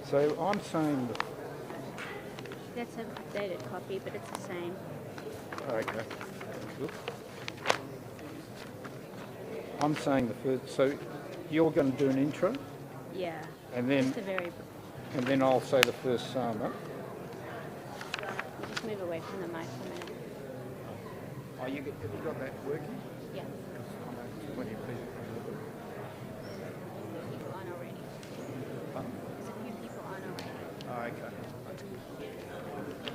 So I'm saying, That's an updated copy, but it's the same. okay, look. I'm saying the first, so you're going to do an intro, Yeah. and then Just the very. I'll say the first psalm. Huh? You just move away from the mic for a minute. Oh, have you got that working? Yeah. When you please. People on already. Huh? There's a few people on already. Oh, okay. That's good.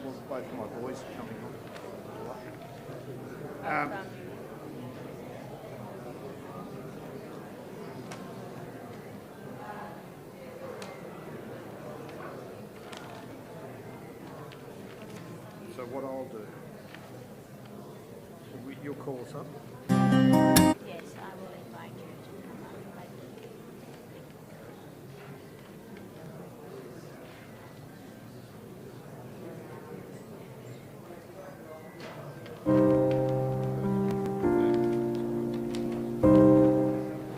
Well, both of my boys are coming on. So what I'll do, you'll call us up? Yes, I will invite you to come up.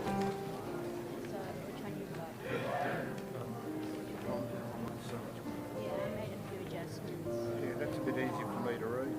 So, which one you got? Yeah, I made a few adjustments. Yeah, that's a bit easier for me to read.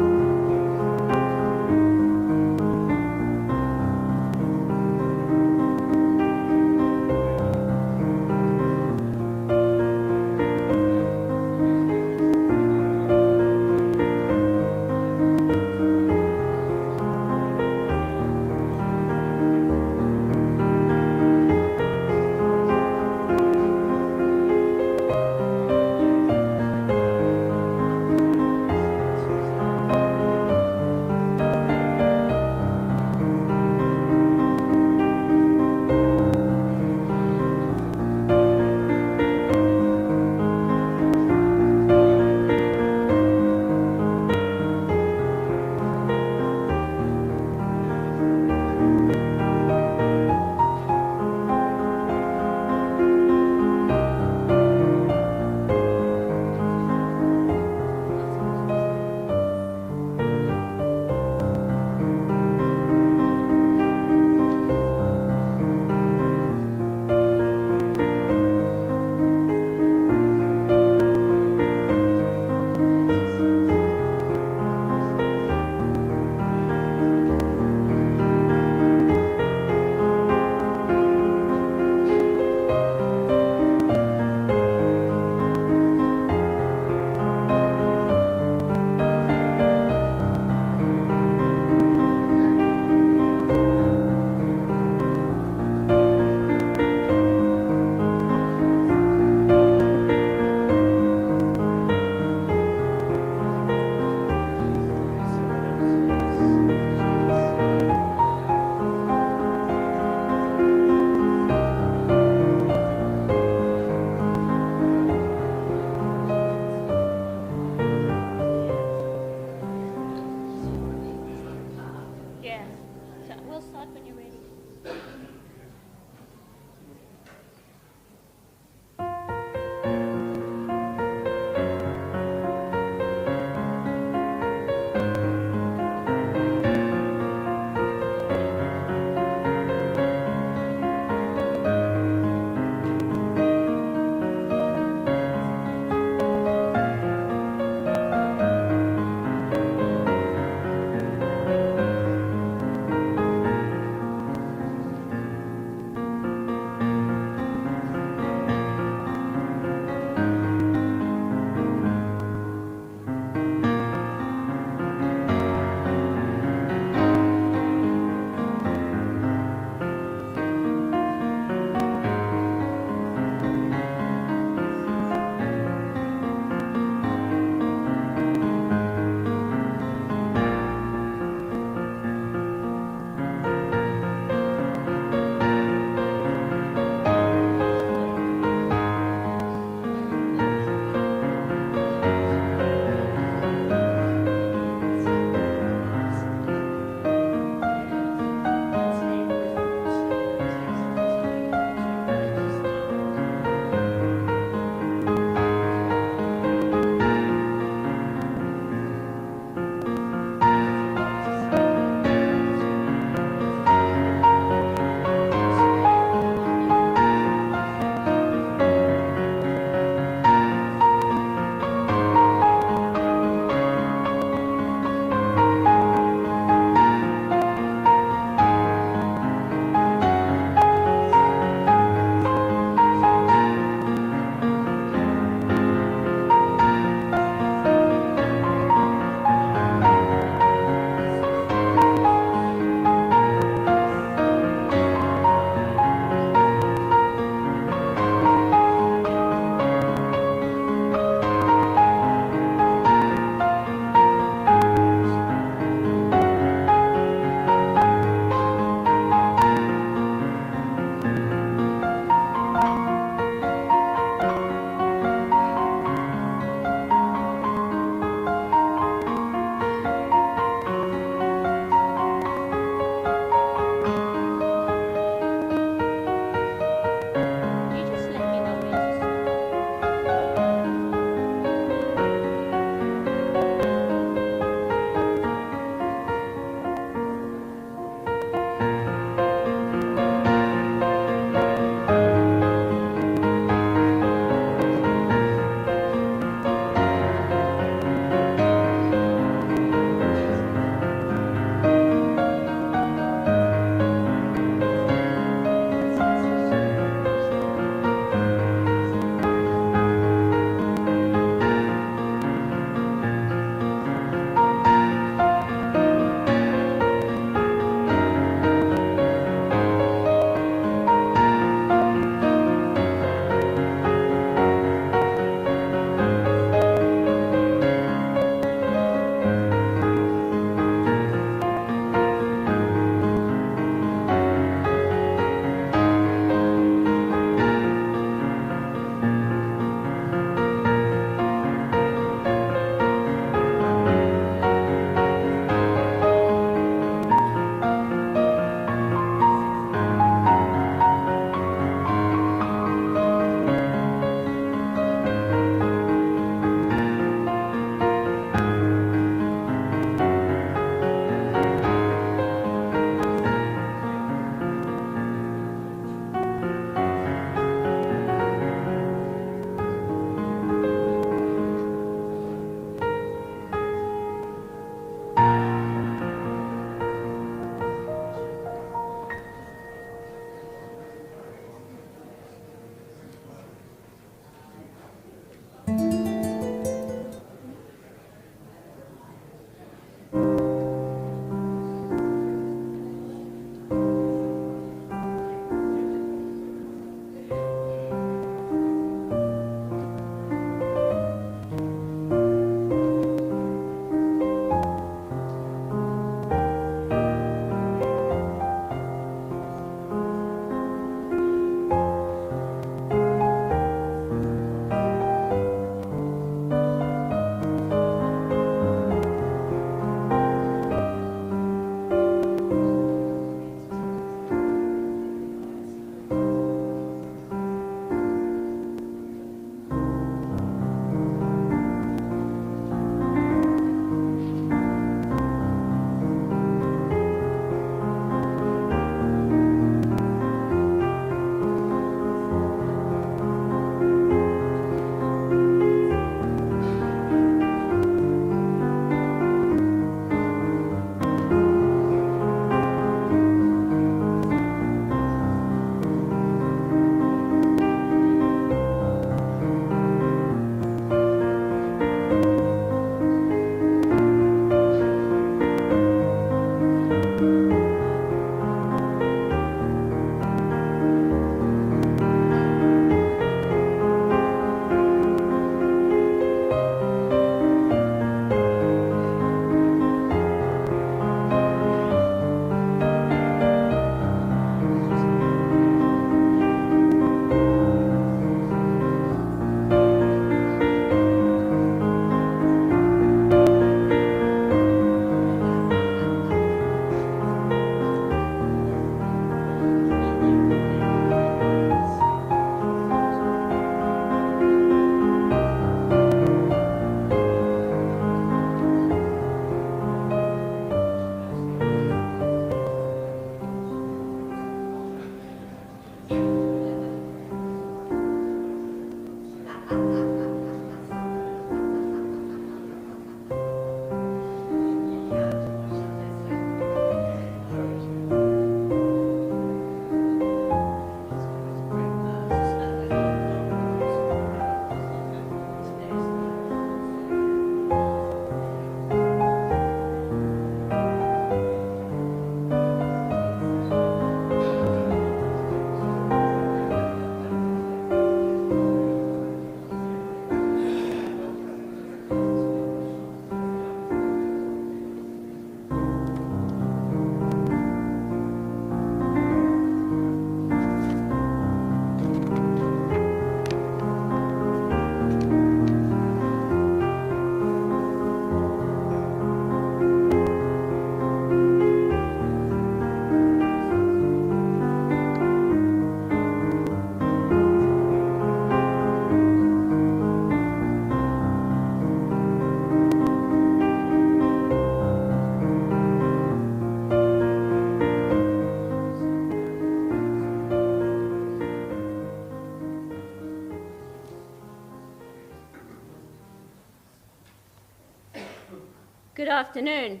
Good afternoon.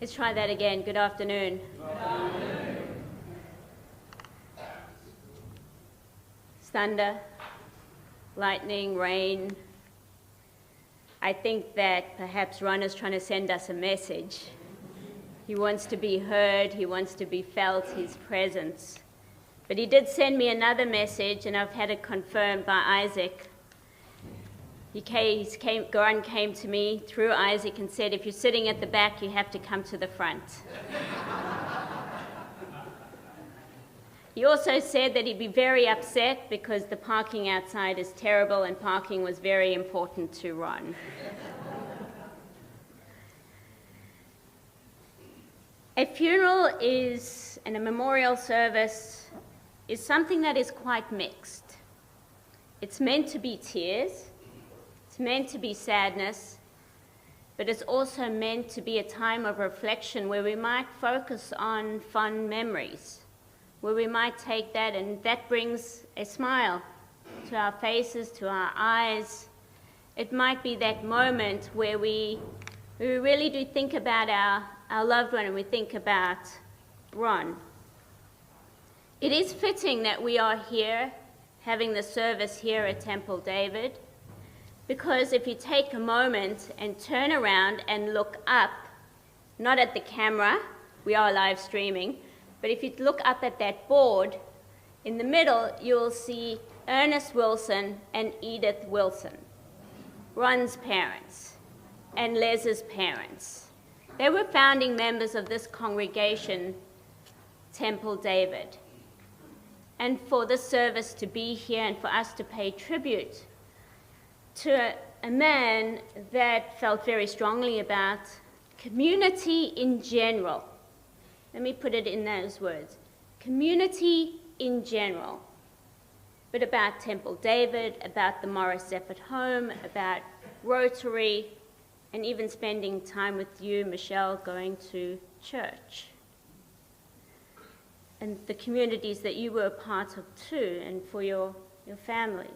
Let's try that again. Good afternoon. Thunder, lightning, rain. I think that perhaps Ron is trying to send us a message. He wants to be heard. He wants to be felt, his presence. But he did send me another message, and I've had it confirmed by Isaac. Goran came to me through Isaac and said, if you're sitting at the back, you have to come to the front. He also said that he'd be very upset because the parking outside is terrible and parking was very important to Ron. A funeral and a memorial service is something that is quite mixed. It's meant to be tears, it's meant to be sadness, but it's also meant to be a time of reflection where we might focus on fond memories, where we might take that and that brings a smile to our faces, to our eyes. It might be that moment where we really do think about our loved one and we think about Ron. It is fitting that we are here, having the service here at Temple David, because if you take a moment and turn around and look up, not at the camera, we are live streaming, but if you look up at that board, in the middle, you'll see Ernest Wilson and Edith Wilson, Ron's parents and Les's parents. They were founding members of this congregation, Temple David. And for this service to be here and for us to pay tribute to a man that felt very strongly about community in general. Let me put it in those words. Community in general. But about Temple David, about the Morris Zephert home, about Rotary, and even spending time with you, Michelle, going to church. And the communities that you were a part of too, and for your families.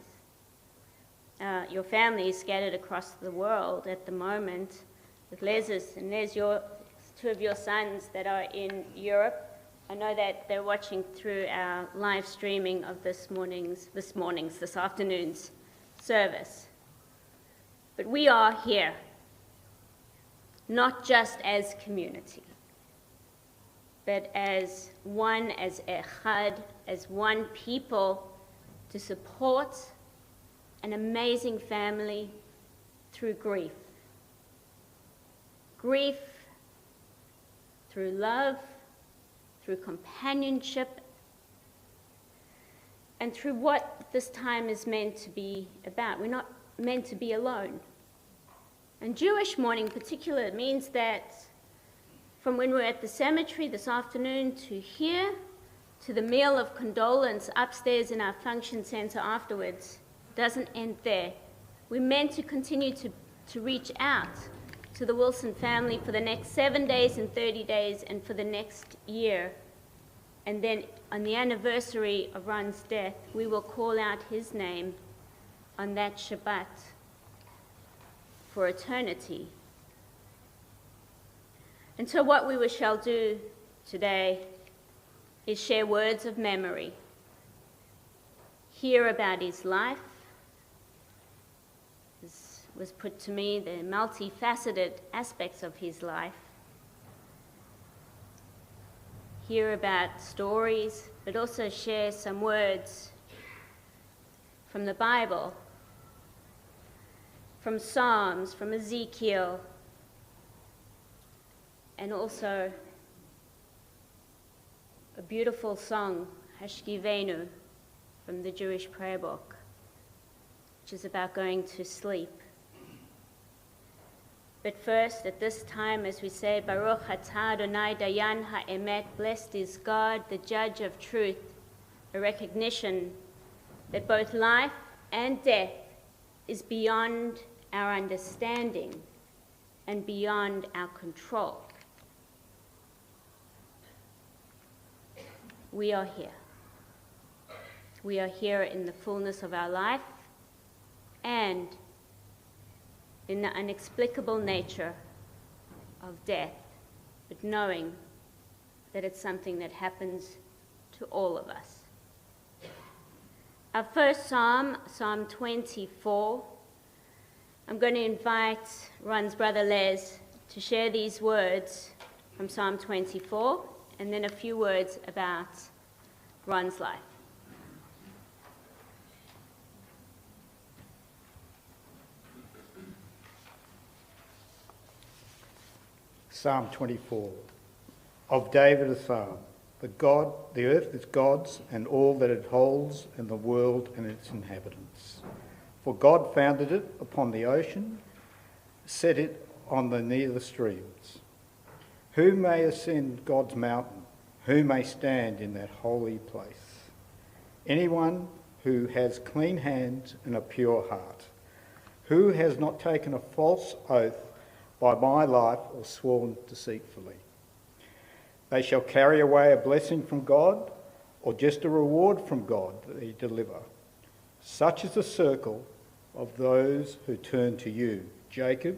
Your family is scattered across the world at the moment with Les's, and there's two of your sons that are in Europe. I know that they're watching through our live streaming of this afternoon's service. But we are here, not just as community, but as one, as echad, as one people to support an amazing family through grief. Grief through love, through companionship, and through what this time is meant to be about. We're not meant to be alone. And Jewish mourning in particular means that from when we're at the cemetery this afternoon to here, to the meal of condolence upstairs in our function center afterwards, doesn't end there. We're meant to continue to reach out to the Wilson family for the next 7 days and 30 days and for the next year. And then on the anniversary of Ron's death, we will call out his name on that Shabbat for eternity. And so what we shall do today is share words of memory, hear about his life. This was put to me, the multifaceted aspects of his life. Hear about stories, but also share some words from the Bible, from Psalms, from Ezekiel, and also a beautiful song, Hashkivenu, from the Jewish prayer book, which is about going to sleep. But first, at this time, as we say, Baruch atah Adonai Dayan ha'emet, blessed is God, the judge of truth, a recognition that both life and death is beyond our understanding and beyond our control. We are here. We are here in the fullness of our life, and in the inexplicable nature of death, but knowing that it's something that happens to all of us. Our first psalm, Psalm 24, I'm going to invite Ron's brother Les to share these words from Psalm 24, and then a few words about Ron's life. Psalm 24, of David a psalm. The earth is God's and all that it holds, and the world and its inhabitants. For God founded it upon the ocean, set it near the streams. Who may ascend God's mountain? Who may stand in that holy place? Anyone who has clean hands and a pure heart, who has not taken a false oath by my life or sworn deceitfully. They shall carry away a blessing from God, or just a reward from God that they deliver. Such is the circle of those who turn to you. Jacob,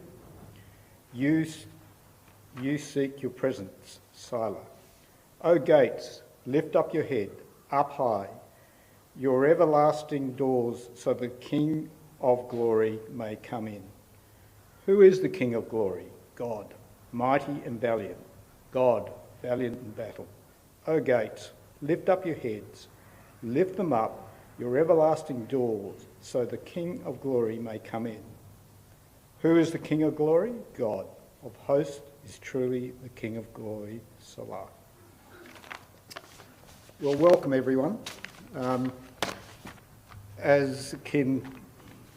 you seek your presence, Selah. O gates, lift up your head, up high, your everlasting doors, so the King of glory may come in. Who is the King of glory? God, mighty and valiant. God, valiant in battle. O gates, lift up your heads, lift them up, your everlasting doors, so the King of glory may come in. Who is the King of glory? God of hosts is truly the King of glory, Salah. Well, welcome everyone. As Kim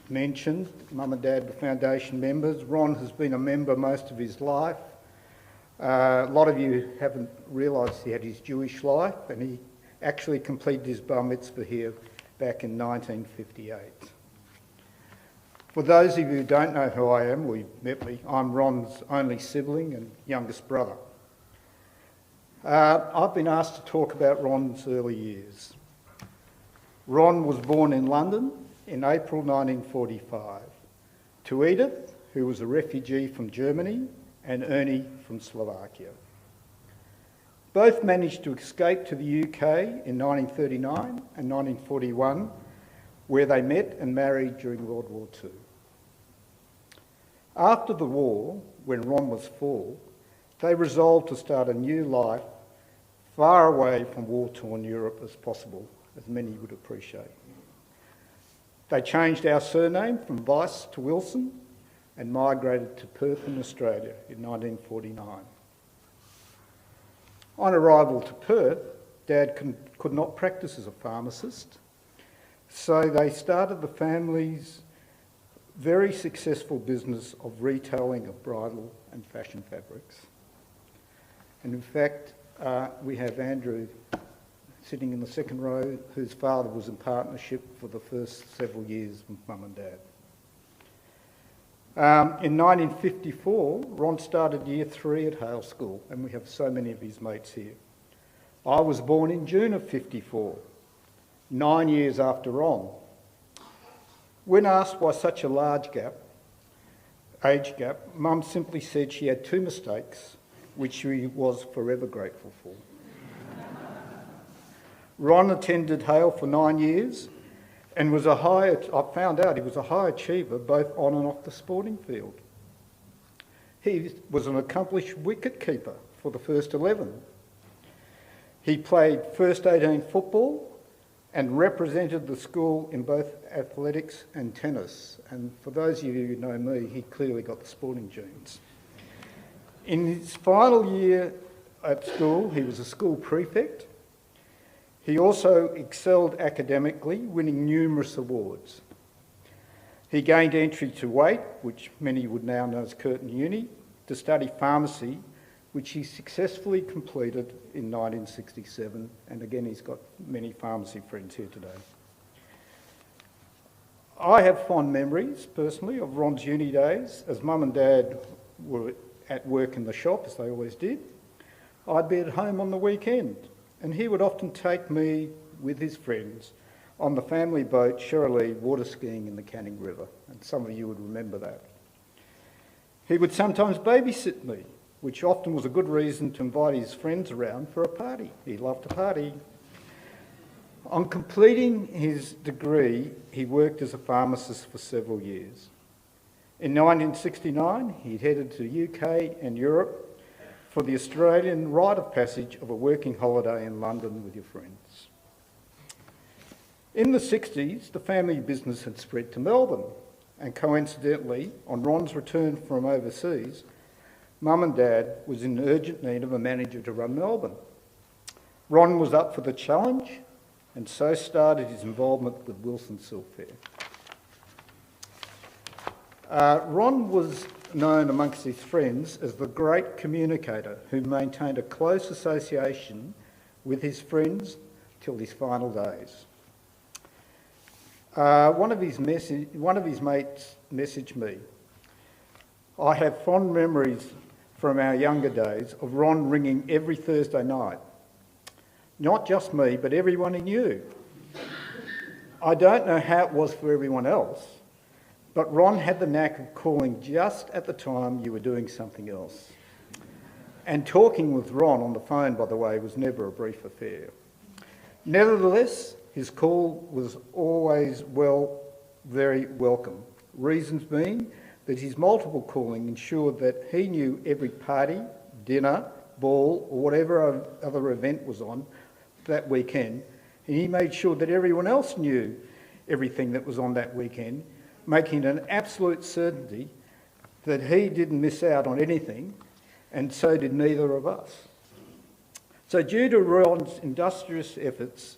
mentioned, Mum and Dad were foundation members. Ron has been a member most of his life. A lot of you haven't realised he had his Jewish life, and he actually completed his bar mitzvah here back in 1958. For those of you who don't know who I am, well, you've met me, I'm Ron's only sibling and youngest brother. I've been asked to talk about Ron's early years. Ron was born in London in April 1945 to Edith, who was a refugee from Germany, and Ernie from Slovakia. Both managed to escape to the UK in 1939 and 1941, where they met and married during World War II. After the war, when Ron was 4, they resolved to start a new life far away from war-torn Europe as possible, as many would appreciate. They changed our surname from Weiss to Wilson and migrated to Perth in Australia in 1949. On arrival to Perth, Dad could not practice as a pharmacist, so they started the family's very successful business of retailing of bridal and fashion fabrics. And in fact, we have Andrew sitting in the second row, whose father was in partnership for the first several years with Mum and Dad. In 1954, Ron started Year 3 at Hale School, and we have so many of his mates here. I was born in June of 54, 9 years after Ron. When asked why such a large age gap, Mum simply said she had 2 mistakes, which she was forever grateful for. Ron attended Hale for 9 years and was I found out he was a high achiever both on and off the sporting field. He was an accomplished wicket-keeper for the first 11. He played first 18 football and represented the school in both athletics and tennis. And for those of you who know me, he clearly got the sporting genes. In his final year at school, he was a school prefect. He also excelled academically, winning numerous awards. He gained entry to Waite, which many would now know as Curtin Uni, to study pharmacy, which he successfully completed in 1967. And again, he's got many pharmacy friends here today. I have fond memories, personally, of Ron's uni days. As Mum and Dad were at work in the shop, as they always did, I'd be at home on the weekend, and he would often take me with his friends on the family boat Shirley water skiing in the Canning River, and some of you would remember that. He would sometimes babysit me, which often was a good reason to invite his friends around for a party. He loved to party. On completing his degree, he worked as a pharmacist for several years. In 1969, he headed to the UK and Europe for the Australian rite of passage of a working holiday in London with your friends. In the 60s, the family business had spread to Melbourne, and coincidentally, on Ron's return from overseas, Mum and Dad was in urgent need of a manager to run Melbourne. Ron was up for the challenge, and so started his involvement with Wilson Silkfair. Ron was known amongst his friends as the great communicator who maintained a close association with his friends till his final days. One of his mates messaged me, "I have fond memories from our younger days of Ron ringing every Thursday night. Not just me, but everyone he knew. I don't know how it was for everyone else, but Ron had the knack of calling just at the time you were doing something else. And talking with Ron on the phone, by the way, was never a brief affair. Nevertheless, his call was always very welcome. Reasons being that his multiple calling ensured that he knew every party, dinner, ball, or whatever other event was on that weekend, and he made sure that everyone else knew everything that was on that weekend, making it an absolute certainty that he didn't miss out on anything, and so did neither of us. So due to Ron's industrious efforts,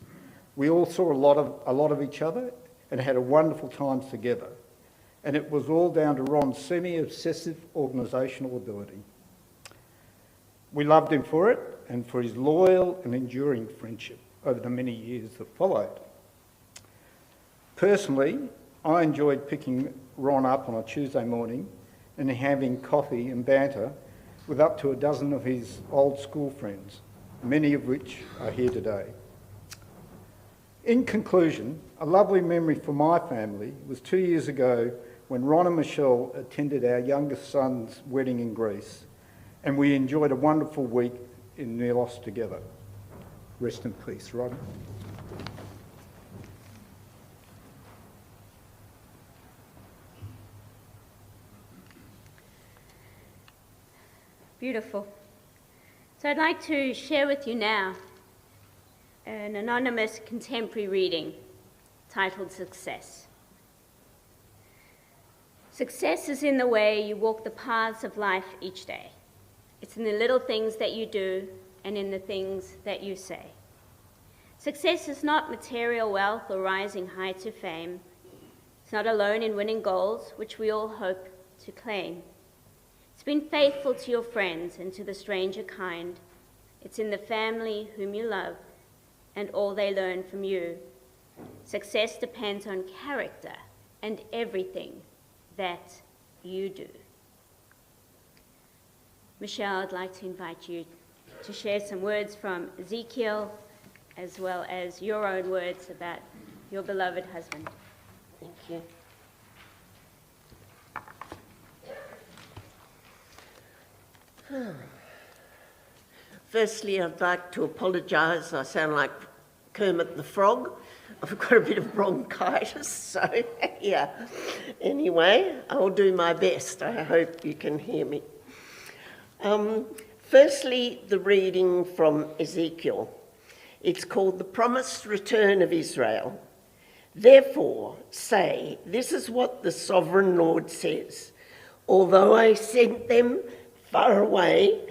we all saw a lot of each other and had a wonderful time together. And it was all down to Ron's semi-obsessive organisational ability. We loved him for it and for his loyal and enduring friendship over the many years that followed. Personally, I enjoyed picking Ron up on a Tuesday morning and having coffee and banter with up to a dozen of his old school friends, many of which are here today. In conclusion, a lovely memory for my family was 2 years ago when Ron and Michelle attended our youngest son's wedding in Greece, and we enjoyed a wonderful week in Nilos together. Rest in peace, Ron. Beautiful. So I'd like to share with you now an anonymous contemporary reading titled Success. Success is in the way you walk the paths of life each day. It's in the little things that you do and in the things that you say. Success is not material wealth or rising high to fame. It's not alone in winning goals, which we all hope to claim. It's been faithful to your friends and to the stranger kind. It's in the family whom you love and all they learn from you. Success depends on character and everything that you do. Michelle, I'd like to invite you to share some words from Ezekiel, as well as your own words about your beloved husband. Thank you. Firstly, I'd like to apologise. I sound like Kermit the Frog. I've got a bit of bronchitis, so yeah. Anyway, I'll do my best. I hope you can hear me. Firstly, the reading from Ezekiel. It's called The Promised Return of Israel. Therefore, say, this is what the Sovereign Lord says. Although I sent them far away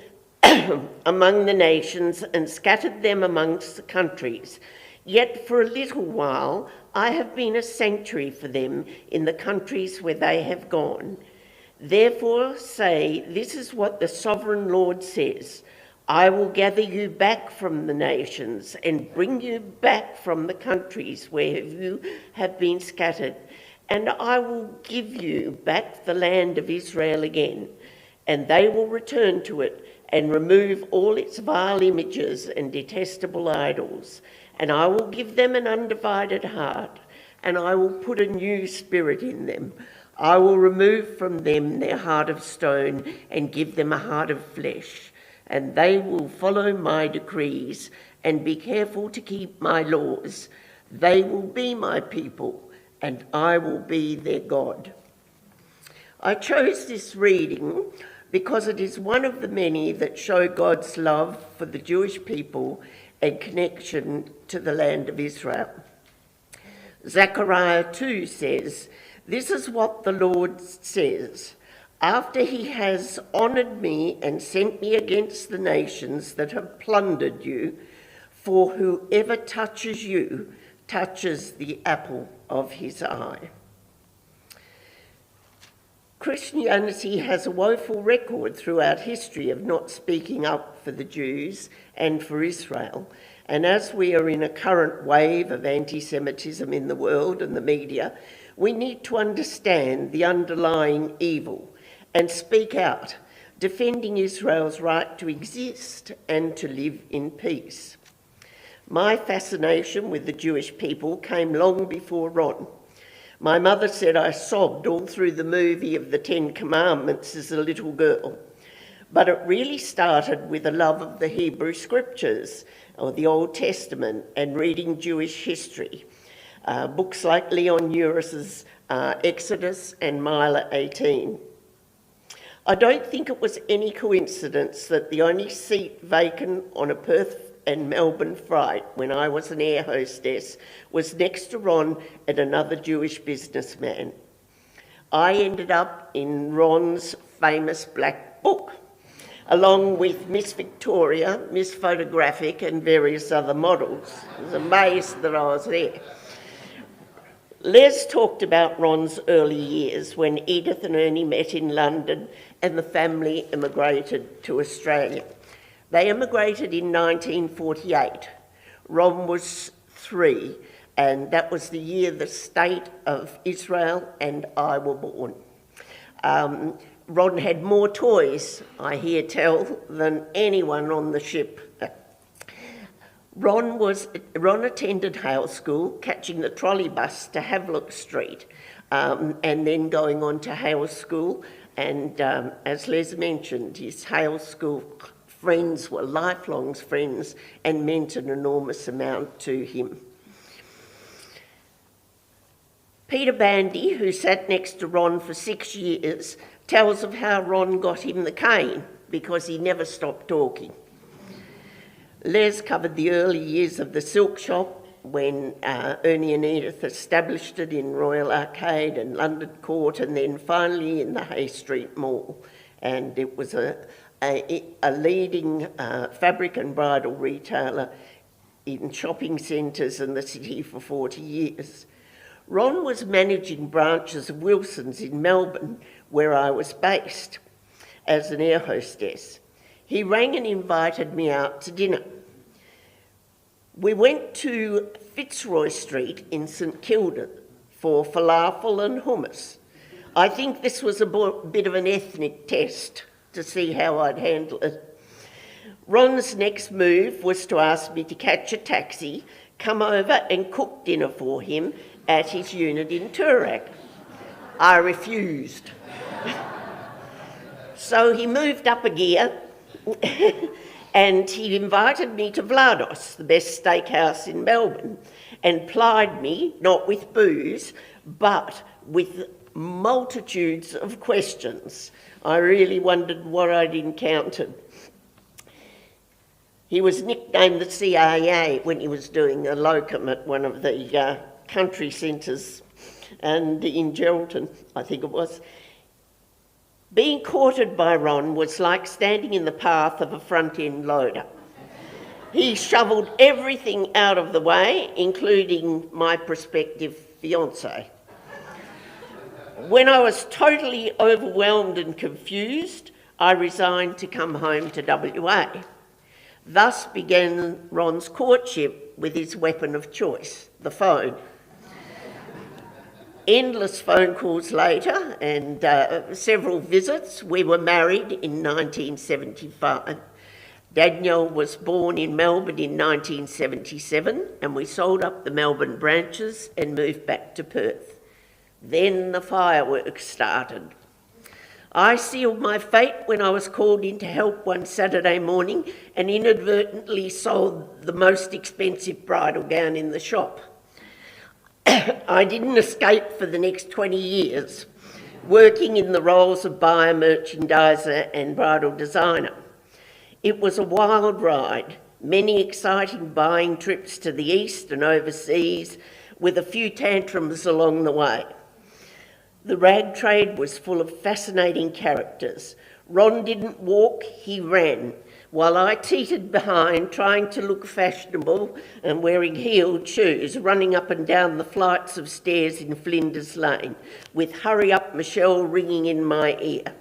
among the nations and scattered them amongst the countries, yet for a little while I have been a sanctuary for them in the countries where they have gone. Therefore say, this is what the Sovereign Lord says. I will gather you back from the nations and bring you back from the countries where you have been scattered, and I will give you back the land of Israel again, and they will return to it and remove all its vile images and detestable idols. And I will give them an undivided heart, and I will put a new spirit in them. I will remove from them their heart of stone and give them a heart of flesh, and they will follow my decrees and be careful to keep my laws. They will be my people, and I will be their God. I chose this reading because it is one of the many that show God's love for the Jewish people and connection to the land of Israel. Zechariah 2 says, "This is what the Lord says. After he has honoured me and sent me against the nations that have plundered you, for whoever touches you touches the apple of his eye." Christianity has a woeful record throughout history of not speaking up for the Jews and for Israel. And as we are in a current wave of anti-Semitism in the world and the media, we need to understand the underlying evil and speak out, defending Israel's right to exist and to live in peace. My fascination with the Jewish people came long before Ron. My mother said I sobbed all through the movie of the Ten Commandments as a little girl. But it really started with a love of the Hebrew Scriptures, or the Old Testament, and reading Jewish history. Books like Leon Uris's Exodus and Mila 18. I don't think it was any coincidence that the only seat vacant on a Perth and Melbourne flight when I was an air hostess was next to Ron and another Jewish businessman. I ended up in Ron's famous black book, along with Miss Victoria, Miss Photographic and various other models. I was amazed that I was there. Les talked about Ron's early years when Edith and Ernie met in London and the family emigrated to Australia. They emigrated in 1948. Ron was 3, and that was the year the state of Israel and I were born. Ron had more toys, I hear tell, than anyone on the ship. Ron attended Hale School, catching the trolley bus to Havelock Street, and then going on to Hale School. And as Les mentioned, his Hale School friends were lifelong friends and meant an enormous amount to him. Peter Bandy, who sat next to Ron for 6 years, tells of how Ron got him the cane because he never stopped talking. Les covered the early years of the silk shop when Ernie and Edith established it in Royal Arcade and London Court, and then finally in the Hay Street Mall. And it was a leading fabric and bridal retailer in shopping centres in the city for 40 years. Ron was managing branches of Wilson's in Melbourne, where I was based as an air hostess. He rang and invited me out to dinner. We went to Fitzroy Street in St Kilda for falafel and hummus. I think this was a bit of an ethnic test to see how I'd handle it. Ron's next move was to ask me to catch a taxi, come over and cook dinner for him at his unit in Toorak. I refused. So he moved up a gear and he invited me to Vlados, the best steakhouse in Melbourne, and plied me, not with booze, but with multitudes of questions. I really wondered what I'd encountered. He was nicknamed the CIA when he was doing a locum at one of the country centres, and in Geraldton, I think it was. Being courted by Ron was like standing in the path of a front-end loader. He shovelled everything out of the way, including my prospective fiancé. When I was totally overwhelmed and confused, I resigned to come home to WA. Thus began Ron's courtship with his weapon of choice, the phone. Endless phone calls later and several visits. We were married in 1975. Danielle was born in Melbourne in 1977, and we sold up the Melbourne branches and moved back to Perth. Then the fireworks started. I sealed my fate when I was called in to help one Saturday morning and inadvertently sold the most expensive bridal gown in the shop. I didn't escape for the next 20 years, working in the roles of buyer, merchandiser and bridal designer. It was a wild ride, many exciting buying trips to the east and overseas, with a few tantrums along the way. The rag trade was full of fascinating characters. Ron didn't walk, he ran, while I teetered behind, trying to look fashionable and wearing heeled shoes, running up and down the flights of stairs in Flinders Lane, with "Hurry Up Michelle" ringing in my ear.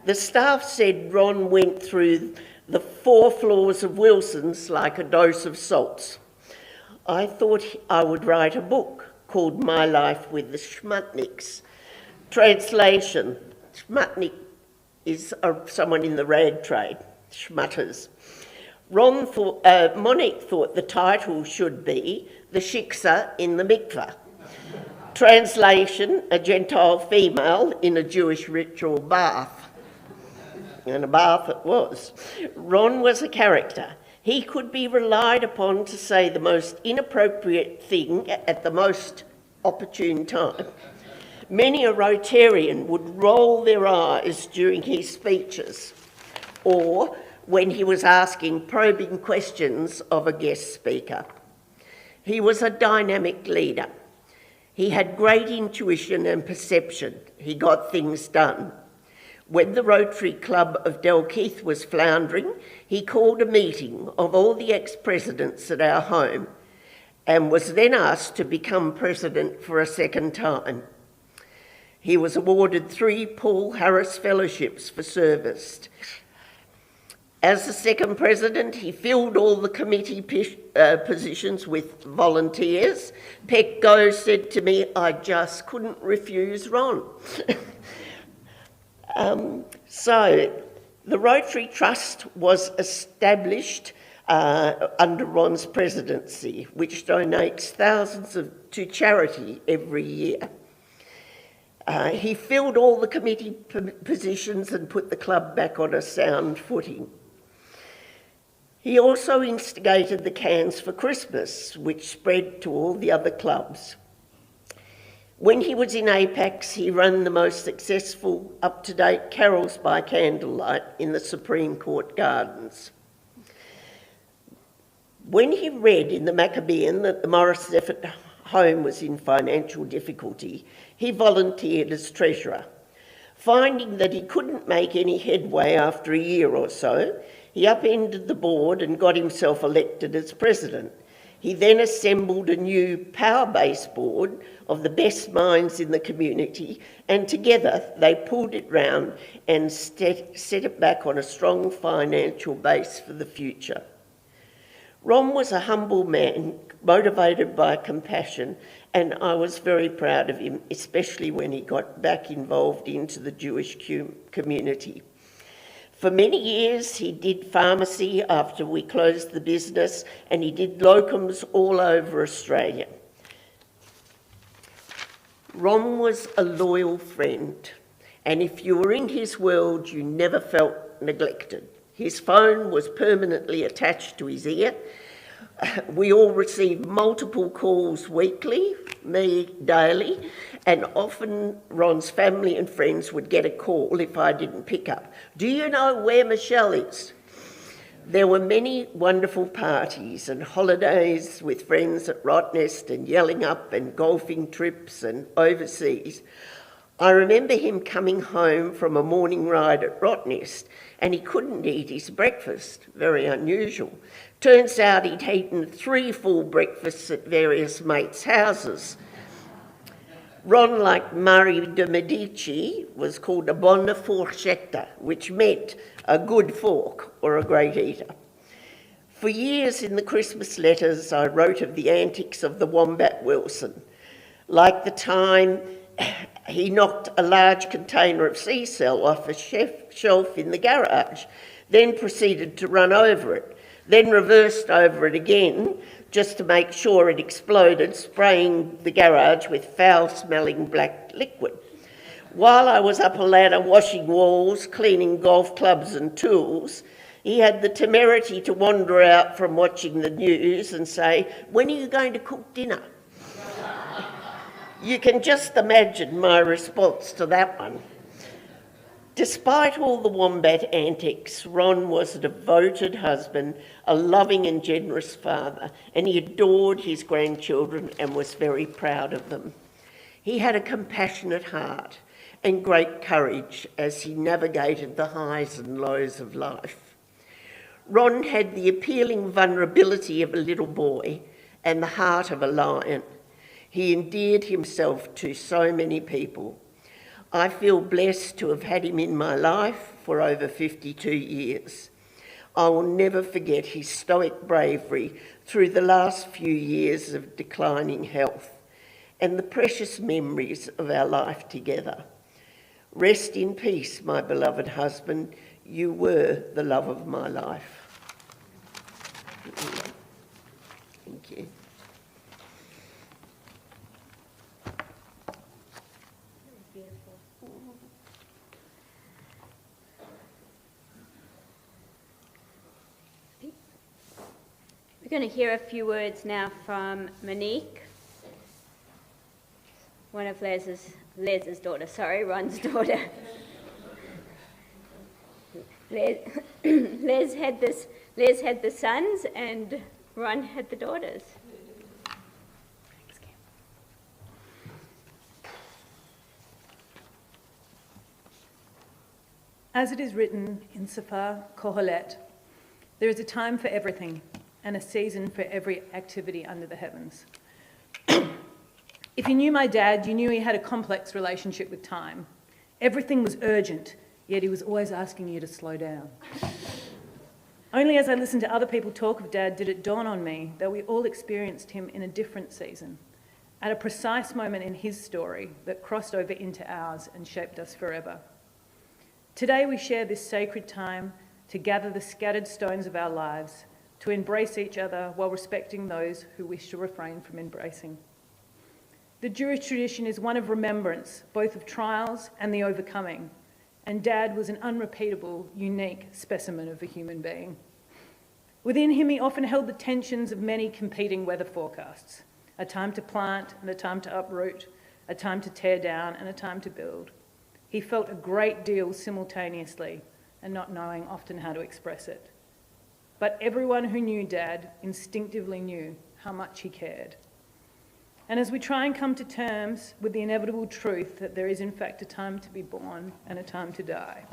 The staff said Ron went through the 4 floors of Wilson's like a dose of salts. I thought I would write a book called My Life with the Schmutniks. Translation: Schmutnik is someone in the rag trade, schmutters. Monique thought the title should be The Shiksa in the Mikveh. Translation: a Gentile female in a Jewish ritual bath. And a bath it was. Ron was a character. He could be relied upon to say the most inappropriate thing at the most opportune time. Many a Rotarian would roll their eyes during his speeches, or when he was asking probing questions of a guest speaker. He was a dynamic leader. He had great intuition and perception. He got things done. When the Rotary Club of Dalkeith was floundering, he called a meeting of all the ex-presidents at our home and was then asked to become president for a second time. He was awarded 3 Paul Harris Fellowships for service. As the second president, he filled all the committee positions with volunteers. Pec Go said to me, "I just couldn't refuse Ron." So the Rotary Trust was established under Ron's presidency, which donates thousands to charity every year. He filled all the committee positions and put the club back on a sound footing. He also instigated the cans for Christmas, which spread to all the other clubs. When he was in Apex, he ran the most successful, up-to-date carols by candlelight in the Supreme Court Gardens. When he read in the Maccabean that the Morris Zephyr home was in financial difficulty, he volunteered as treasurer. Finding that he couldn't make any headway after a year or so, he upended the board and got himself elected as president. He then assembled a new power-based board of the best minds in the community, and together they pulled it round and set it back on a strong financial base for the future. Ron was a humble man, motivated by compassion, and I was very proud of him, especially when he got back involved into the Jewish community. For many years, he did pharmacy after we closed the business, and he did locums all over Australia. Ron was a loyal friend, and if you were in his world, you never felt neglected. His phone was permanently attached to his ear. We all received multiple calls weekly, me daily, and often Ron's family and friends would get a call if I didn't pick up. "Do you know where Michelle is?" There were many wonderful parties and holidays with friends at Rottnest and Yelling Up and golfing trips and overseas. I remember him coming home from a morning ride at Rottnest and he couldn't eat his breakfast, very unusual. Turns out he'd eaten 3 full breakfasts at various mates' houses. Ron, like Marie de Medici, was called a bona forchetta, which meant a good fork or a great eater. For years in the Christmas letters, I wrote of the antics of the Wombat Wilson. like the time he knocked a large container of sea salt off a shelf in the garage, then proceeded to run over it, then reversed over it again just to make sure it exploded, spraying the garage with foul-smelling black liquid. While I was up a ladder washing walls, cleaning golf clubs and tools, he had the temerity to wander out from watching the news and say, "When are you going to cook dinner?" You can just imagine my response to that one. Despite all the wombat antics, Ron was a devoted husband, a loving and generous father, and he adored his grandchildren and was very proud of them. He had a compassionate heart and great courage as he navigated the highs and lows of life. Ron had the appealing vulnerability of a little boy and the heart of a lion. He endeared himself to so many people. I feel blessed to have had him in my life for over 52 years. I will never forget his stoic bravery through the last few years of declining health and the precious memories of our life together. Rest in peace, my beloved husband. You were the love of my life. Thank you. We're going to hear a few words now from Monique, one of Les's daughter, Ron's daughter. Les had the sons and Ron had the daughters. As it is written in Sefer Kohelet, there is a time for everything and a season for every activity under the heavens. If you knew my dad, you knew he had a complex relationship with time. Everything was urgent, yet he was always asking you to slow down. Only as I listened to other people talk of Dad did it dawn on me that we all experienced him in a different season, at a precise moment in his story that crossed over into ours and shaped us forever. Today we share this sacred time to gather the scattered stones of our lives, to embrace each other while respecting those who wish to refrain from embracing. The Jewish tradition is one of remembrance, both of trials and the overcoming, and Dad was an unrepeatable, unique specimen of a human being. Within him, he often held the tensions of many competing weather forecasts, a time to plant and a time to uproot, a time to tear down and a time to build. He felt a great deal simultaneously and not knowing often how to express it. But everyone who knew Dad instinctively knew how much he cared. And as we try and come to terms with the inevitable truth that there is in fact a time to be born and a time to die,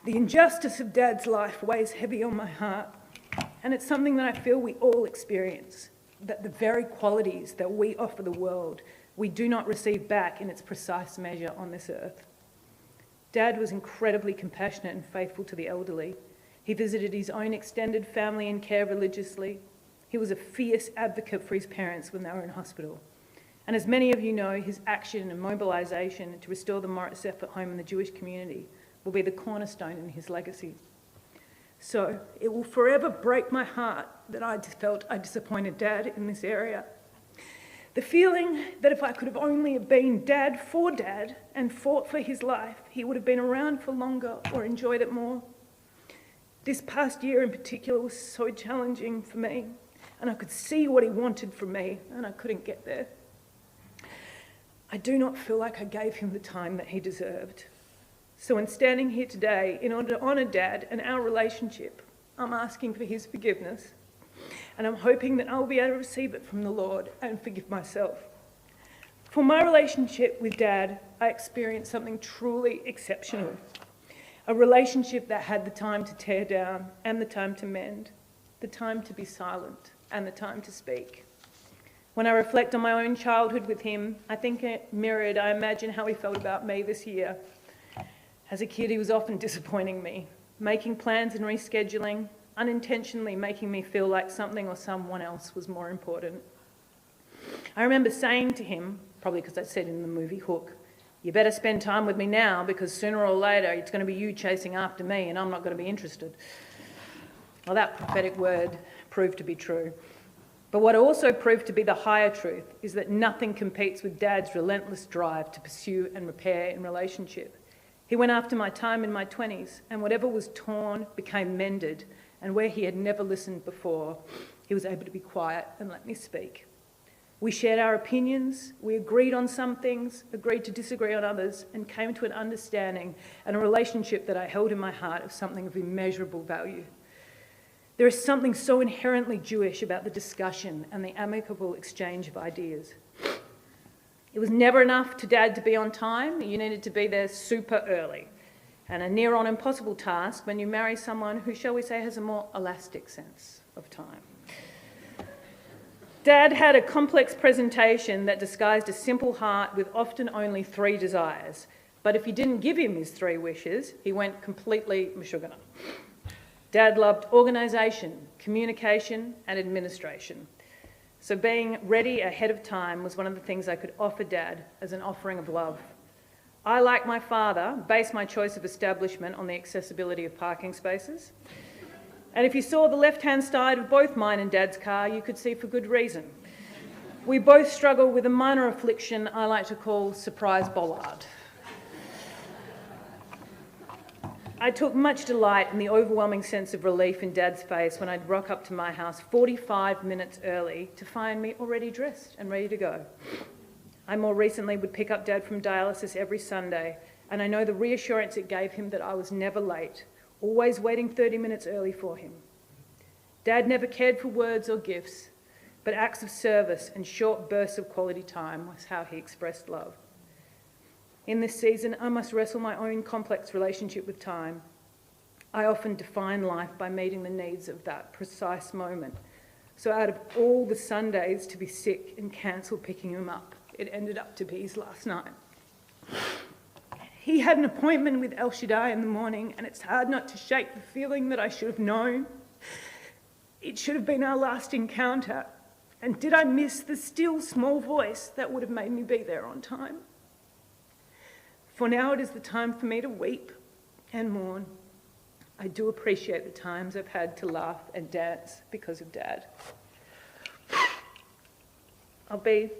the injustice of Dad's life weighs heavy on my heart, and it's something that I feel we all experience, that the very qualities that we offer the world, we do not receive back in its precise measure on this earth. Dad was incredibly compassionate and faithful to the elderly. He visited his own extended family and care religiously. He was a fierce advocate for his parents when they were in hospital. And as many of you know, his action and mobilisation to restore the Moritz effort home in the Jewish community will be the cornerstone in his legacy. So it will forever break my heart that I felt I disappointed Dad in this area. The feeling that if I could have only have been Dad for Dad and fought for his life, he would have been around for longer or enjoyed it more. This past year in particular was so challenging for me, and I could see what he wanted from me, and I couldn't get there. I do not feel like I gave him the time that he deserved. So in standing here today, in order to honour Dad and our relationship, I'm asking for his forgiveness, and I'm hoping that I'll be able to receive it from the Lord and forgive myself. For my relationship with Dad, I experienced something truly exceptional. A relationship that had the time to tear down and the time to mend, the time to be silent and the time to speak. When I reflect on my own childhood with him, I think it mirrored, I imagine, how he felt about me this year. As a kid, he was often disappointing me, making plans and rescheduling, unintentionally making me feel like something or someone else was more important. I remember saying to him, probably because I said in the movie Hook, "You better spend time with me now because sooner or later it's going to be you chasing after me and I'm not going to be interested." Well, that prophetic word proved to be true. But what also proved to be the higher truth is that nothing competes with Dad's relentless drive to pursue and repair in relationship. He went after my time in my 20s, and whatever was torn became mended, and where he had never listened before, he was able to be quiet and let me speak. We shared our opinions, we agreed on some things, agreed to disagree on others, and came to an understanding and a relationship that I held in my heart of something of immeasurable value. There is something so inherently Jewish about the discussion and the amicable exchange of ideas. It was never enough to Dad to be on time. You needed to be there super early. And a near on impossible task when you marry someone who, shall we say, has a more elastic sense of time. Dad had a complex presentation that disguised a simple heart with often only 3 desires. But if you didn't give him his 3 wishes, he went completely mashugana. Dad loved organisation, communication and administration. So being ready ahead of time was one of the things I could offer Dad as an offering of love. I, like my father, based my choice of establishment on the accessibility of parking spaces. And if you saw the left-hand side of both mine and Dad's car, you could see for good reason. We both struggle with a minor affliction I like to call surprise bollard. I took much delight in the overwhelming sense of relief in Dad's face when I'd rock up to my house 45 minutes early to find me already dressed and ready to go. I more recently would pick up Dad from dialysis every Sunday, and I know the reassurance it gave him that I was never late, always waiting 30 minutes early for him. Dad never cared for words or gifts, but acts of service and short bursts of quality time was how he expressed love. In this season, I must wrestle my own complex relationship with time. I often define life by meeting the needs of that precise moment. So out of all the Sundays to be sick and cancel picking him up, it ended up to be his last night. He had an appointment with El Shaddai in the morning, and it's hard not to shake the feeling that I should have known. It should have been our last encounter. And did I miss the still small voice that would have made me be there on time? For now it is the time for me to weep and mourn. I do appreciate the times I've had to laugh and dance because of Dad. I'll be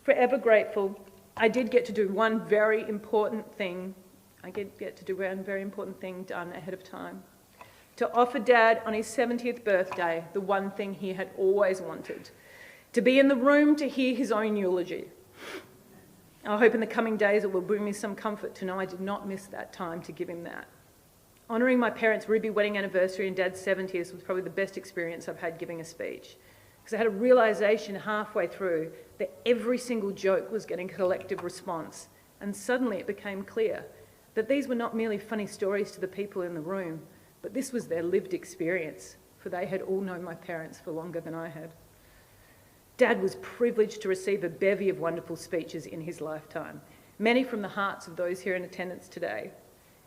forever grateful. I did get to do one very important thing. I get to do one very important thing done ahead of time. To offer Dad on his 70th birthday the one thing he had always wanted. To be in the room to hear his own eulogy. I hope in the coming days it will bring me some comfort to know I did not miss that time to give him that. Honouring my parents' ruby wedding anniversary and Dad's 70th was probably the best experience I've had giving a speech. Because I had a realisation halfway through that every single joke was getting a collective response. And suddenly it became clear that these were not merely funny stories to the people in the room, but this was their lived experience, for they had all known my parents for longer than I had. Dad was privileged to receive a bevy of wonderful speeches in his lifetime, many from the hearts of those here in attendance today.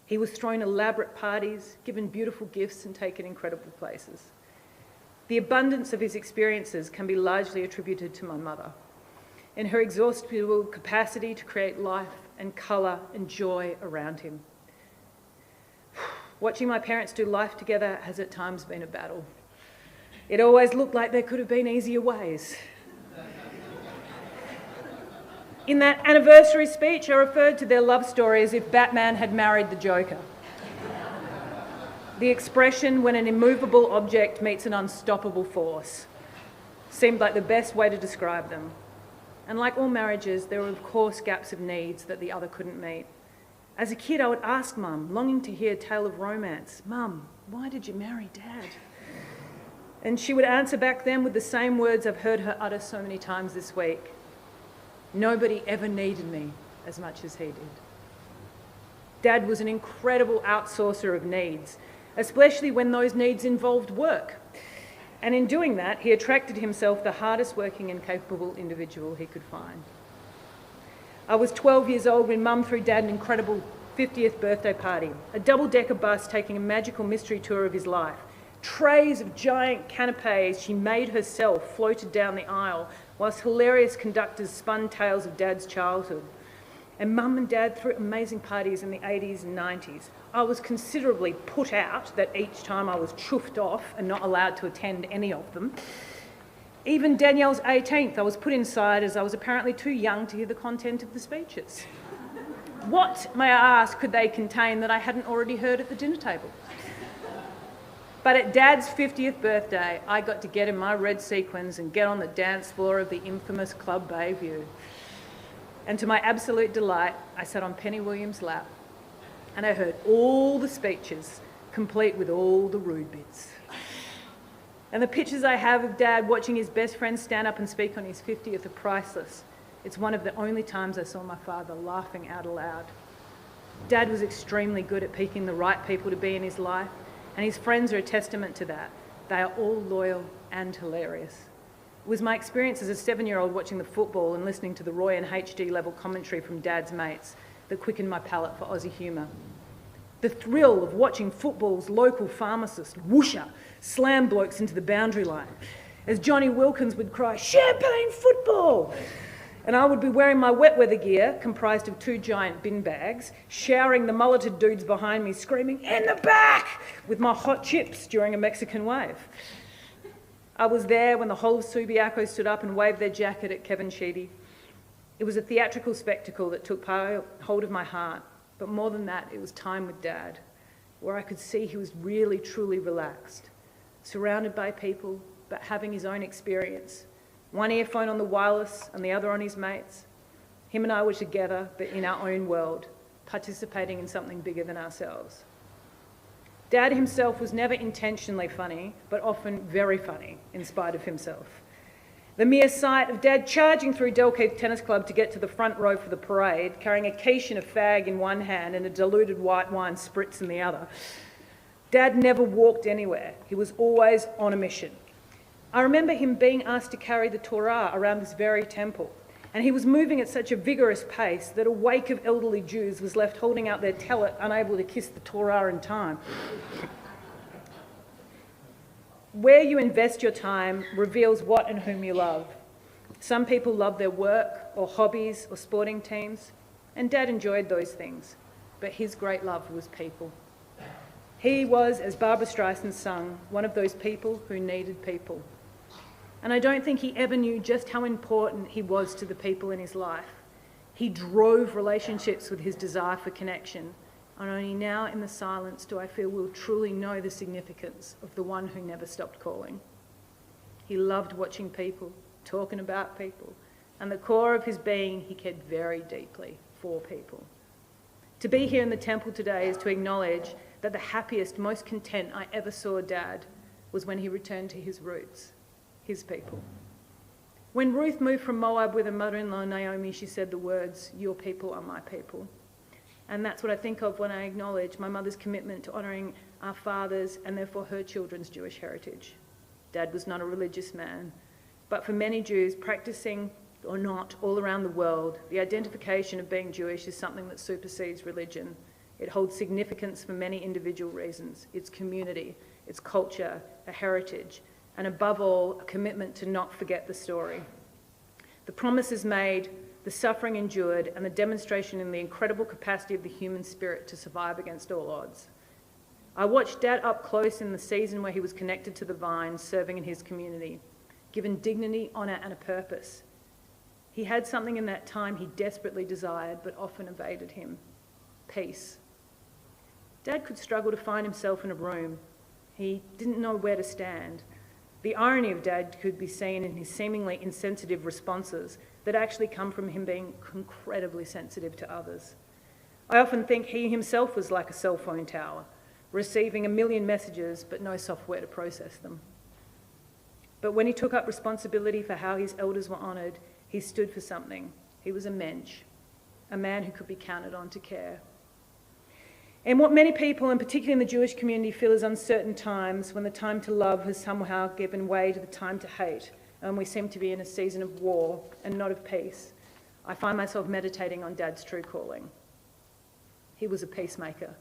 He was thrown elaborate parties, given beautiful gifts and taken incredible places. The abundance of his experiences can be largely attributed to my mother and her inexhaustible capacity to create life and colour and joy around him. Watching my parents do life together has at times been a battle. It always looked like there could have been easier ways. In that anniversary speech, I referred to their love story as if Batman had married the Joker. The expression, when an immovable object meets an unstoppable force, seemed like the best way to describe them. And like all marriages, there were of course gaps of needs that the other couldn't meet. As a kid, I would ask Mum, longing to hear a tale of romance, "Mum, why did you marry Dad?" And she would answer back then with the same words I've heard her utter so many times this week. Nobody ever needed me as much as he did. Dad was an incredible outsourcer of needs, especially when those needs involved work. And in doing that, he attracted himself the hardest working and capable individual he could find. I was 12 years old when Mum threw Dad an incredible 50th birthday party, a double-decker bus taking a magical mystery tour of his life, Trays of giant canapes she made herself floated down the aisle, whilst hilarious conductors spun tales of Dad's childhood. And Mum and Dad threw amazing parties in the 80s and 90s. I was considerably put out that each time I was chuffed off and not allowed to attend any of them. Even Danielle's 18th, I was put inside as I was apparently too young to hear the content of the speeches. What, may I ask, could they contain that I hadn't already heard at the dinner table? But at Dad's 50th birthday, I got to get in my red sequins and get on the dance floor of the infamous Club Bayview. And to my absolute delight, I sat on Penny Williams' lap and I heard all the speeches, complete with all the rude bits. And the pictures I have of Dad watching his best friend stand up and speak on his 50th are priceless. It's one of the only times I saw my father laughing out aloud. Dad was extremely good at picking the right people to be in his life, and his friends are a testament to that. They are all loyal and hilarious. It was my experience as a 7-year-old watching the football and listening to the Roy and HD level commentary from Dad's mates that quickened my palate for Aussie humour. The thrill of watching football's local pharmacist, Woosha, slam blokes into the boundary line, as Johnny Wilkins would cry, "Champagne football!" And I would be wearing my wet weather gear, comprised of 2 giant bin bags, showering the mulleted dudes behind me, screaming, "In the back!" with my hot chips during a Mexican wave. I was there when the whole of Subiaco stood up and waved their jacket at Kevin Sheedy. It was a theatrical spectacle that took hold of my heart, but more than that, it was time with Dad, where I could see he was really, truly relaxed, surrounded by people, but having his own experience. One earphone on the wireless and the other on his mates. Him and I were together, but in our own world, participating in something bigger than ourselves. Dad himself was never intentionally funny, but often very funny, in spite of himself. The mere sight of Dad charging through Dalkeith Tennis Club to get to the front row for the parade, carrying a quiche and a fag in one hand and a diluted white wine spritz in the other. Dad never walked anywhere. He was always on a mission. I remember him being asked to carry the Torah around this very temple, and he was moving at such a vigorous pace that a wake of elderly Jews was left holding out their tallit, unable to kiss the Torah in time. Where you invest your time reveals what and whom you love. Some people love their work or hobbies or sporting teams, and Dad enjoyed those things, but his great love was people. He was, as Barbara Streisand sung, one of those people who needed people. And I don't think he ever knew just how important he was to the people in his life. He drove relationships with his desire for connection, and only now in the silence do I feel we'll truly know the significance of the one who never stopped calling. He loved watching people, talking about people, and the core of his being, he cared very deeply for people. To be here in the temple today is to acknowledge that the happiest, most content I ever saw Dad was when he returned to his roots, his people. When Ruth moved from Moab with her mother-in-law Naomi, she said the words, "Your people are my people." And that's what I think of when I acknowledge my mother's commitment to honouring our fathers and therefore her children's Jewish heritage. Dad was not a religious man, but for many Jews, practising or not all around the world, the identification of being Jewish is something that supersedes religion. It holds significance for many individual reasons: its community, its culture, a heritage, and above all, a commitment to not forget the story. The promises made, the suffering endured, and the demonstration in the incredible capacity of the human spirit to survive against all odds. I watched Dad up close in the season where he was connected to the vine, serving in his community, given dignity, honour, and a purpose. He had something in that time he desperately desired, but often evaded him: peace. Dad could struggle to find himself in a room. He didn't know where to stand. The irony of Dad could be seen in his seemingly insensitive responses that actually come from him being incredibly sensitive to others. I often think he himself was like a cell phone tower, receiving a million messages but no software to process them. But when he took up responsibility for how his elders were honoured, he stood for something. He was a mensch, a man who could be counted on to care. And what many people, and particularly in the Jewish community, feel is uncertain times, when the time to love has somehow given way to the time to hate, and we seem to be in a season of war and not of peace, I find myself meditating on Dad's true calling. He was a peacemaker.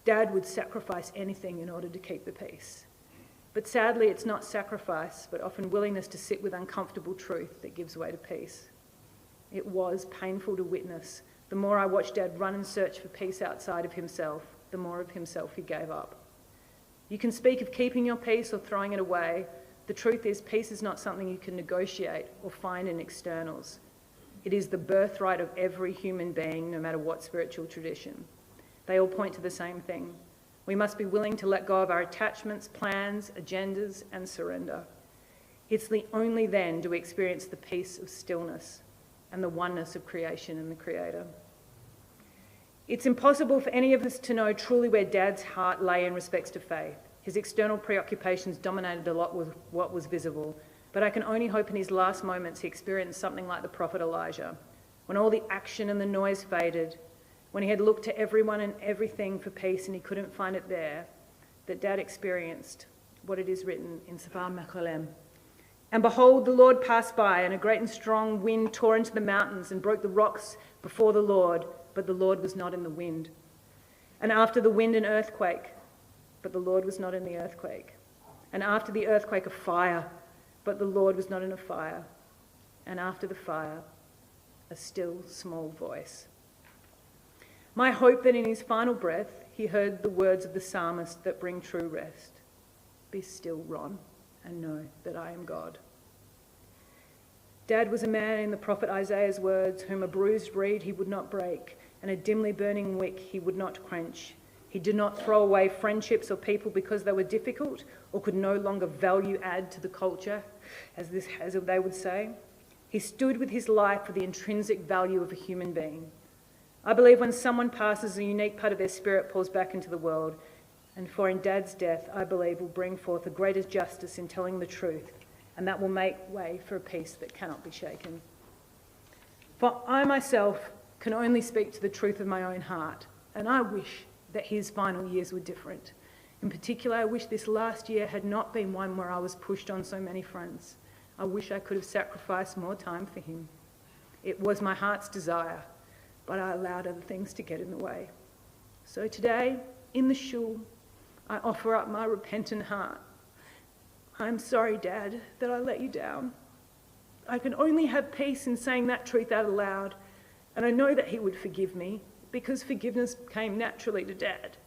Dad would sacrifice anything in order to keep the peace. But sadly, it's not sacrifice, but often willingness to sit with uncomfortable truth that gives way to peace. It was painful to witness. The more I watched Dad run and search for peace outside of himself, the more of himself he gave up. You can speak of keeping your peace or throwing it away. The truth is, peace is not something you can negotiate or find in externals. It is the birthright of every human being, no matter what spiritual tradition. They all point to the same thing. We must be willing to let go of our attachments, plans, agendas, and surrender. It's only then do we experience the peace of stillness and the oneness of creation and the Creator. It's impossible for any of us to know truly where Dad's heart lay in respects to faith. His external preoccupations dominated a lot with what was visible, but I can only hope in his last moments he experienced something like the prophet Elijah, when all the action and the noise faded, when he had looked to everyone and everything for peace and he couldn't find it there, that Dad experienced what it is written in Sefer Mechalem. And behold, the Lord passed by, and a great and strong wind tore into the mountains and broke the rocks before the Lord, but the Lord was not in the wind. And after the wind, an earthquake, but the Lord was not in the earthquake. And after the earthquake, a fire, but the Lord was not in a fire. And after the fire, a still small voice. My hope that in his final breath, he heard the words of the psalmist that bring true rest. Be still, Ron, and know that I am God. Dad was a man, in the prophet Isaiah's words, whom a bruised reed he would not break, and a dimly burning wick he would not quench. He did not throw away friendships or people because they were difficult or could no longer value add to the culture, as they would say. He stood with his life for the intrinsic value of a human being. I believe when someone passes, a unique part of their spirit pulls back into the world, and for in Dad's death, I believe, will bring forth the greatest justice in telling the truth, and that will make way for a peace that cannot be shaken. For I myself can only speak to the truth of my own heart, and I wish that his final years were different. In particular, I wish this last year had not been one where I was pushed on so many fronts. I wish I could have sacrificed more time for him. It was my heart's desire, but I allowed other things to get in the way. So today, in the shul, I offer up my repentant heart. I'm sorry, Dad, that I let you down. I can only have peace in saying that truth out aloud, and I know that he would forgive me, because forgiveness came naturally to Dad.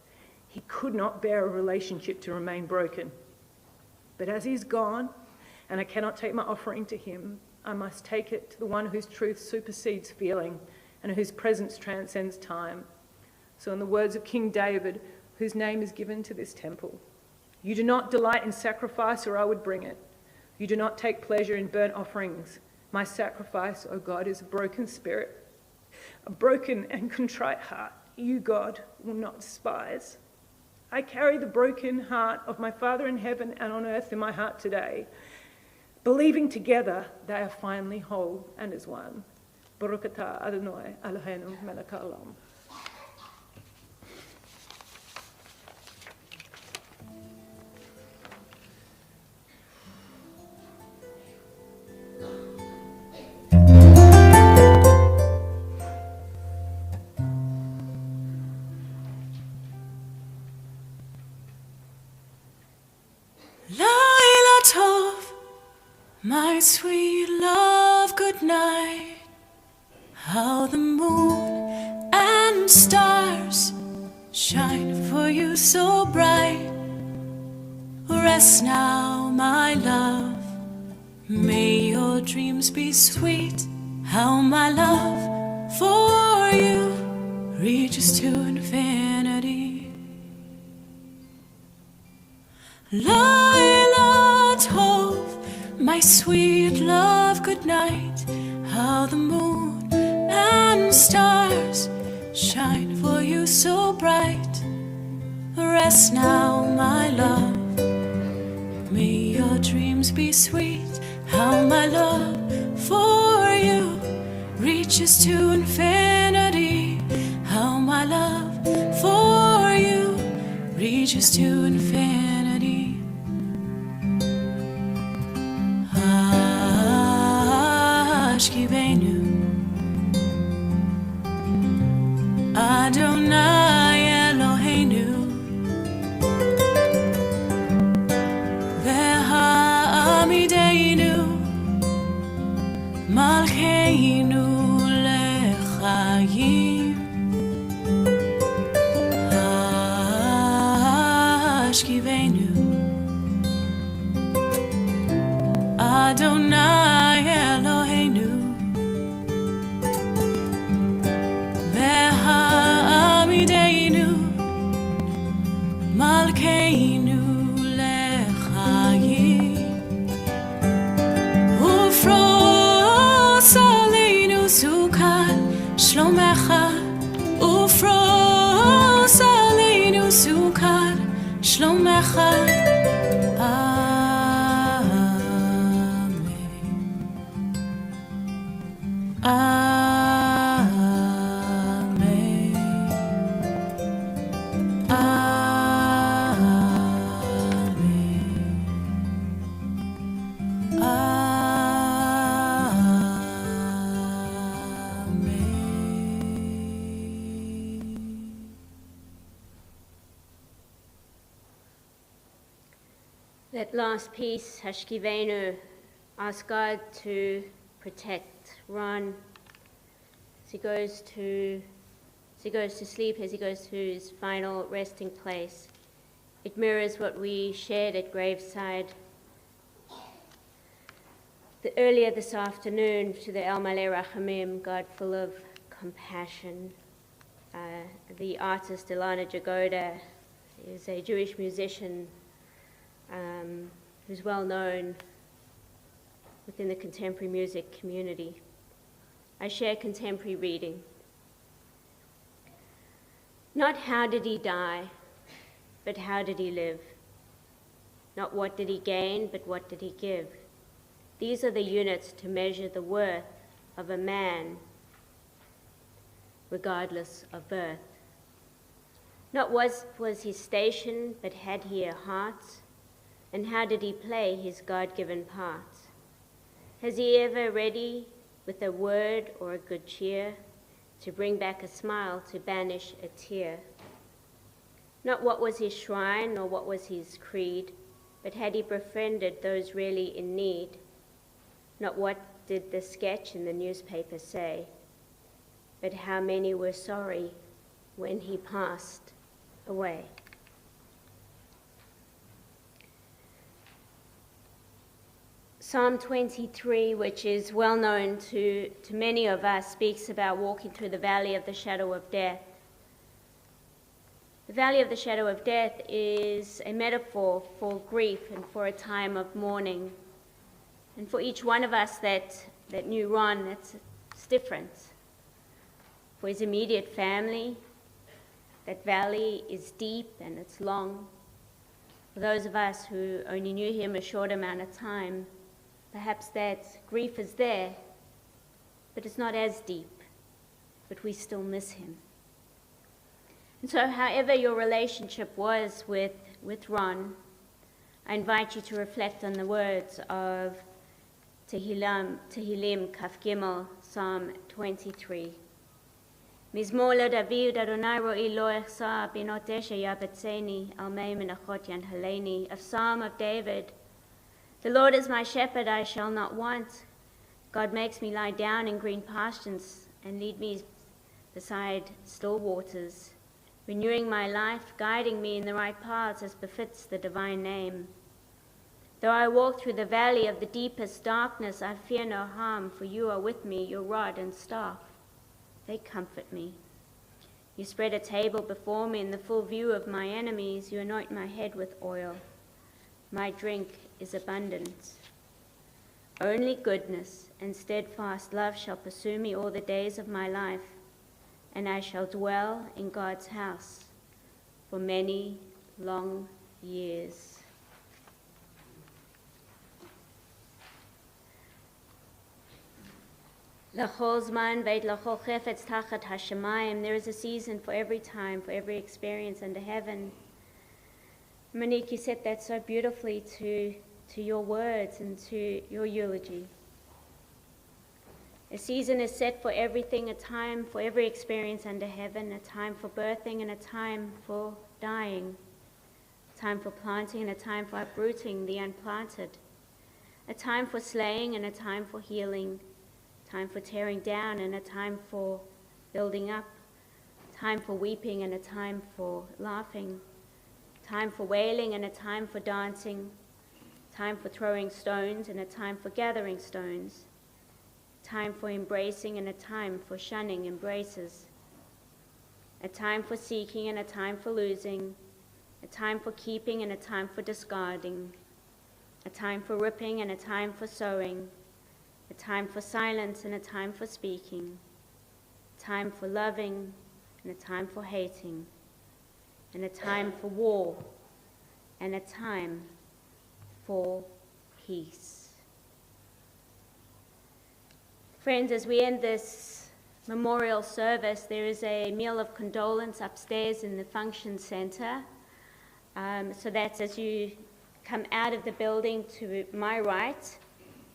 He could not bear a relationship to remain broken. But as he's gone, and I cannot take my offering to him, I must take it to the one whose truth supersedes feeling and whose presence transcends time. So in the words of King David, whose name is given to this temple, you do not delight in sacrifice, or I would bring it. You do not take pleasure in burnt offerings. My sacrifice, O God, is a broken spirit. A broken and contrite heart, you, God, will not despise. I carry the broken heart of my Father in heaven and on earth in my heart today, believing together they are finally whole and as one. Baruch atah Adonai Eloheinu melech haolam. Laila Tov, my sweet love, good night. How the moon and stars shine for you so bright. Rest now, my love, may your dreams be sweet. How my love for you reaches to infinity. Laila Tov, my sweet love, good night. How the moon and stars shine for you so bright. Rest now, my love, may your dreams be sweet. How my love for you reaches to infinity. How my love for you reaches to infinity. Ashkibenu Adonai Eloheinu מלכנו לחיים השכיבנו אדוני אלוהינו והעמידנו מלכנו לחיים ופרוס עלינו סוכת שלומך ופרוס עלינו סוכת שלומך That last piece, Hashkivenu, ask God to protect Ron as he goes to sleep, as he goes to his final resting place. It mirrors what we shared at graveside earlier this afternoon to the El Maleh Rachamim, God full of compassion. The artist Ilana Jagoda is a Jewish musician who's well known within the contemporary music community. I share contemporary reading. Not how did he die, but how did he live? Not what did he gain, but what did he give? These are the units to measure the worth of a man, regardless of birth. Not what was his station, but had he a heart? And how did he play his God-given part? Has he ever ready with a word or a good cheer to bring back a smile, to banish a tear? Not what was his shrine nor what was his creed, but had he befriended those really in need? Not what did the sketch in the newspaper say, but how many were sorry when he passed away. Psalm 23, which is well known to many of us, speaks about walking through the valley of the shadow of death. The valley of the shadow of death is a metaphor for grief and for a time of mourning. And for each one of us that knew Ron, it's different. For his immediate family, that valley is deep and it's long. For those of us who only knew him a short amount of time, perhaps that grief is there, but it's not as deep, but we still miss him. And so however your relationship was with Ron, I invite you to reflect on the words of Tehillim Kaf Gimel, Psalm 23. Mizmor LeDavid, Adonai ro'i lo echsa, binot eshe yabetzeni, al mei menachot yanhaleni, a psalm of David. The Lord is my shepherd, I shall not want. God makes me lie down in green pastures and lead me beside still waters, renewing my life, guiding me in the right paths as befits the divine name. Though I walk through the valley of the deepest darkness, I fear no harm, for you are with me, your rod and staff, they comfort me. You spread a table before me in the full view of my enemies. You anoint my head with oil. My drink is abundant. Only goodness and steadfast love shall pursue me all the days of my life, and I shall dwell in God's house for many long years. L'chol zman veit l'chol chefetz tachat hashemayim. There is a season for every time, for every experience under heaven. Monique, you said that so beautifully to your words and to your eulogy. A season is set for everything, a time for every experience under heaven, a time for birthing and a time for dying, a time for planting and a time for uprooting the unplanted, a time for slaying and a time for healing, time for tearing down and a time for building up, time for weeping and a time for laughing, time for wailing and a time for dancing, time for throwing stones and a time for gathering stones, time for embracing and a time for shunning embraces, a time for seeking and a time for losing, a time for keeping and a time for discarding, a time for ripping and a time for sewing, a time for silence and a time for speaking, a time for loving and a time for hating, and a time for war and a time for peace. Friends, as we end this memorial service, there is a meal of condolence upstairs in the function center. So that's as you come out of the building to my right,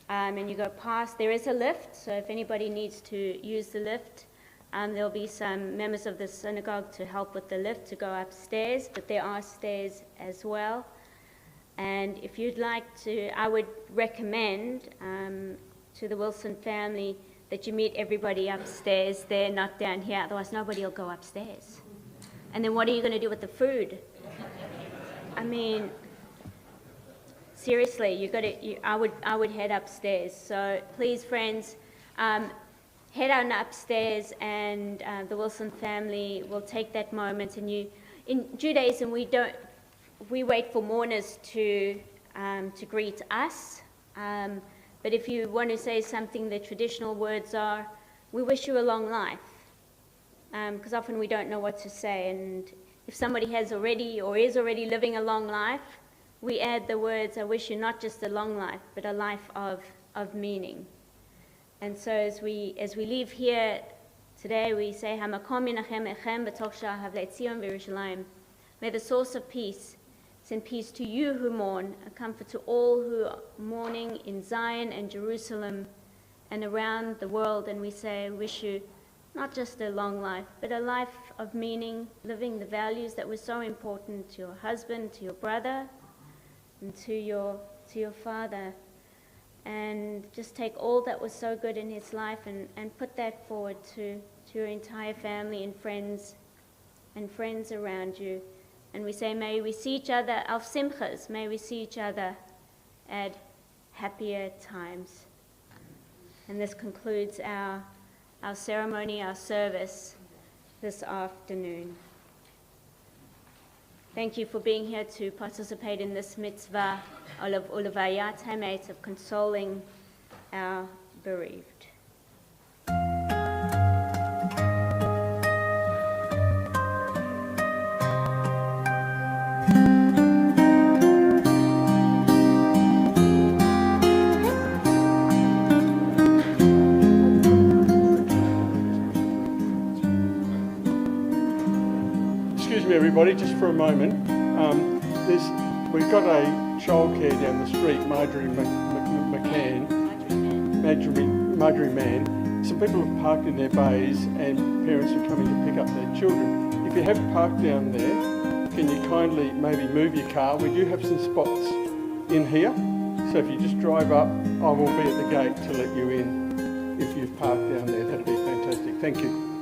and you go past, there is a lift, so if anybody needs to use the lift, there'll be some members of the synagogue to help with the lift to go upstairs, but there are stairs as well. And if you'd like to, I would recommend to the Wilson family that you meet everybody upstairs there, not down here, otherwise nobody will go upstairs. And then what are you going to do with the food? I mean, seriously, I would head upstairs. So please, friends, head on upstairs, and the Wilson family will take that moment. And in Judaism, we wait for mourners to greet us. But if you want to say something, the traditional words are, "We wish you a long life," because often we don't know what to say. And if somebody has already or is already living a long life, we add the words, "I wish you not just a long life, but a life of meaning." And so as we leave here today, we say, "Hamakom yinachem echem b'toch sha'ahav le'tzion v'Yerushalayim." May the source of peace send peace to you who mourn, a comfort to all who are mourning in Zion and Jerusalem and around the world. And we say, wish you not just a long life, but a life of meaning, living the values that were so important to your husband, to your brother, and to your father. And just take all that was so good in his life and put that forward to your entire family and friends around you. And we say, may we see each other, auf simchas, may we see each other at happier times. And this concludes our ceremony, our service this afternoon. Thank you for being here to participate in this mitzvah of ulavayat hamet, of consoling our bereaved. Everybody, just for a moment, we've got a childcare down the street, Marjorie Mann. Some people have parked in their bays and parents are coming to pick up their children. If you have parked down there, can you kindly maybe move your car? We do have some spots in here, so if you just drive up, I will be at the gate to let you in. If you've parked down there, that'd be fantastic. Thank you.